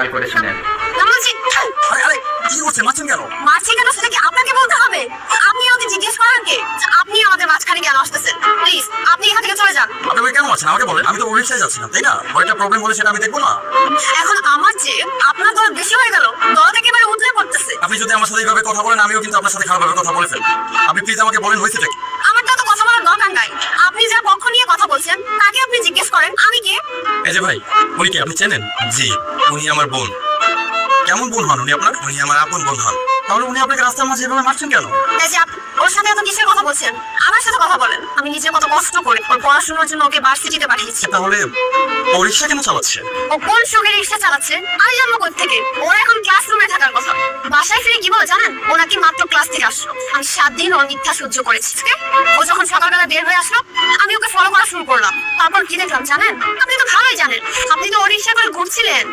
খেয়াল করে শুনেন। কি করছে, মারছেন কেন? মারছি কেন সেটা কি আপনাকে বলতে হবে? আপনি আমাকে জিজ্ঞেস করেন কে আপনি আমাদের মাঝখানে কেন আসতেছেন? প্লিজ আপনি এখান থেকে চলে যান। আপনি ওই কেন মারছেন আমাকে বলেন, আমি তো ওই রিক্সায় যাচ্ছিলাম, তাই না? একটা প্রবলেম হলে সেটা আমি দেখবো না? এখন আমার যে আপনার দল বেশি হয়ে গেল, দল থেকে এবারে উতলে পড়তেছে। আপনি যদি আমার সাথে এইভাবে কথা বলেন, আমিও কিন্তু আপনার সাথে খারাপভাবে কথা বলে ফেলবো। আপনি প্লিজ আমাকে বলেন হয়েছে কি? আমার তো কথা বলার দরকার নাই। আপনি যার পক্ষ নিয়ে কথা বলছেন তাকে আপনি জিজ্ঞেস করেন আমি কে। এই যে ভাই, উনি কি আপনি চেনেন? জি, উনি আমার বোন। কেমন বোন হন উনি আপনার? উনি আমার আপন বোন হন। তাহলে উনি আপনাকে রাস্তার মাঝে এভাবে মারছেন কেন? এই যে ওর সাথে এত কিসের কথা বলছেন? আমার সাথে কথা বলেন। আমি নিজে কত কষ্ট করে ওর পড়াশোনার জন্য ওকে ভার্সিটিতে পাঠিয়েছি। তাহলে ও রিক্সা কেন চালাচ্ছে? ও কোন শখের রিক্সা চালাচ্ছে আমি জানবো কোথা থেকে? ওর এখন ক্লাসরুমে থাকার কথা। বাসায় ফিরে কি বলে জানেন? ও নাকি মাত্র ক্লাস থেকে আসলো। আমি 7 দিন ওর মিথ্যা সহ্য করেছি। ও যখন সকালবেলা বের হয়ে আসলো, আমি ওকে ফলো করা শুরু করলাম। তারপর কি দেখলাম জানেন? আপনি তো ভালোই জানেন, আপনি তো ওর রিক্সা করে ঘুরছিলেন।